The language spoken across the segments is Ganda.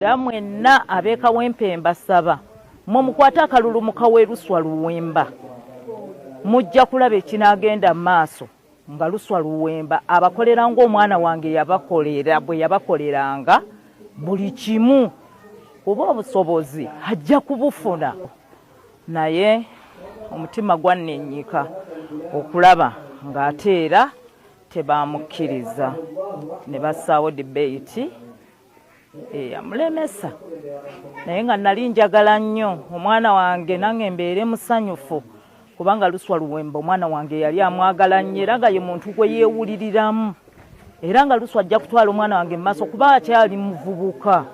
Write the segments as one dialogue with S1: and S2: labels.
S1: Mwenna ab'Ekawempe mbasaba mumukwata akalulu mu Kaweeruswa Luwemba mujja kulaba ekinaagenda maaso nga Luswa Luwemba abakolera ng'omwana wange yabakolera bwe yabakoleranga buli kimu oba obusobozi ajja kubufuna naye omutima gwannenyika okulaba ng'ate era tebamukkiriza ne bassaawo debate amulemesa naye nga nali njagala nnyo omwana wange nange mbeere musanyufu kubanga Luswa Luwemba omwana wange yali amwagala nnyo era nga ye muntu gwe yeewuliriramu era nga Luswa ajja kutwala omwana wange mu maaso kuba akyali muvubuka.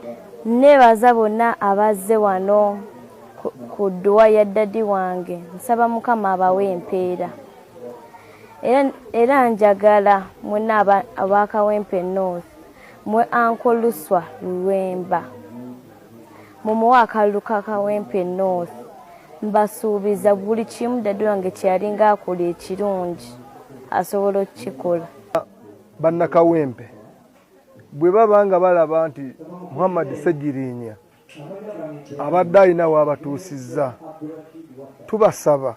S2: Neebaza bonna abazze wano ku dduwa ya ddadi wange nsaba Mukama abawe empeera era njagala mwenna ab'Akawempe North mwe Uncle Luswa Luwemba mumuwa akalulu ka Kawempe North mbasuubiza buli kimu ddadi wange kyalinga akola ekirungi asobola okukikola.
S3: Bannakawempe bwe baba nga balaba nti Muhammad Ssegirinya abadde alina w'abatuusizza tubasaba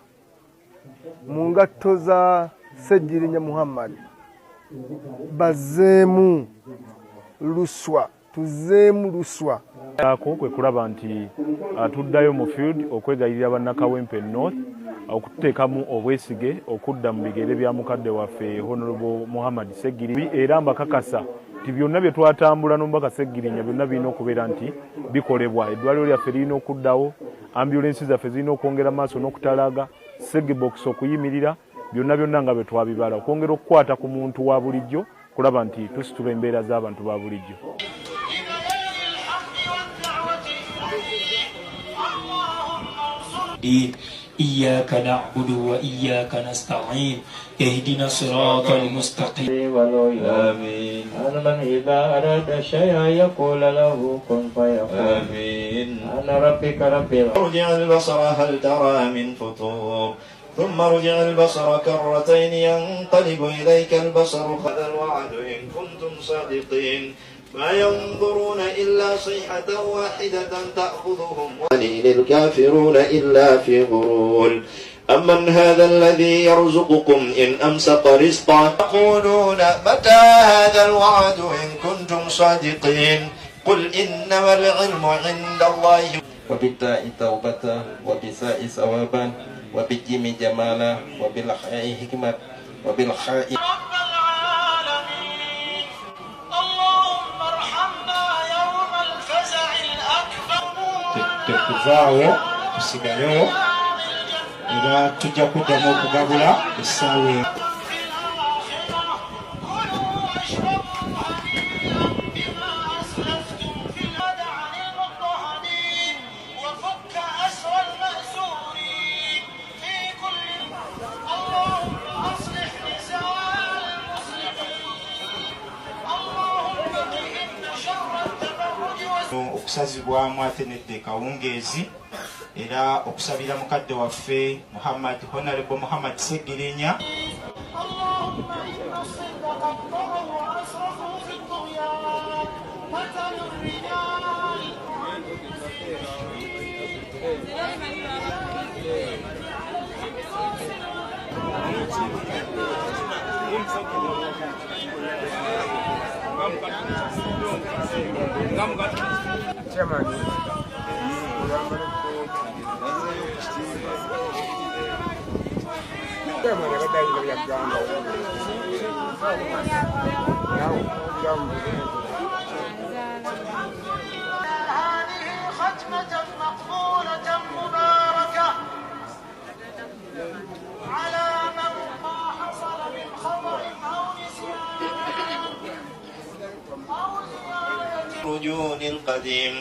S3: mu ngatto za Ssegirinya Muhammad bazzeemu Luswa tuzeemu Luswa
S4: ako kwe kulaba nti tuddayo mu field okwegayirira bannakawempe North okuteekamu obwesige okudda mu bigere bya mukadde waffe Honorable Muhammad Ssegirinya era mbakakasa nti byonna bye twatambula n'omubaka Ssegirinya byonna birina okubeera nti bikolebwa. Eddwaliro lyaffe lirina okuddawo, ambulensi zaffe zirina okwongera maaso n'okutalaaga, Segebox okuyimirira, byonna nga bwe twabibala okwongera okukwata ku muntu wa bulijjo kulaba nti tusitula embeera z'abantu ba bulijjo.
S5: إياك نعبد وإياك نستعين اهدنا الصراط المستقيم.
S6: آمين. أنا من إذا أراد شيئا يقول له كن فيكون. آمين. أنا ربك ربي.
S7: ارجع البصر هل ترى من فطور ثم ارجع البصر كرتين ينقلب إليك البصر هذا الوعد إن كنتم صادقين ما ينظرون إلا صيحة واحدة تأخذهم إن الكافرون إلا في غرور أمن هذا الذي يرزقكم إن أمسك رزقا يقولون متى هذا الوعد إن كنتم صادقين قل إنما العلم عند الله.
S6: وبالتاء توبة وبساء ثوابا وبالجيم جمالا وبالخاء حكمة وبالخاء
S8: tekuvaawo tusigayo era tujja kuddamu okugabula essaawa okusazibwamu ate nedde kawungeezi era okusabira mukadde waffe Honorable Muhammad Ssegirinya.
S9: ختمة مقبولة مباركة على من ما حصل من خطأ أو نسيان أو زيادة
S7: رجون القديم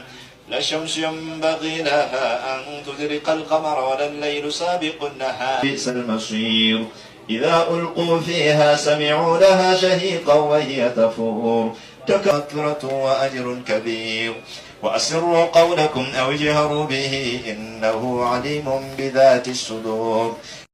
S7: لا الشمس ينبغي لها أن تدرك القمر ولا الليل سابق النهار بئس المصير إذا ألقوا فيها سمعوا لها شهيقا وهي تفور تكثرة وأجر كبير وأسروا قولكم أو اجهروا به إنه عليم بذات الصدور.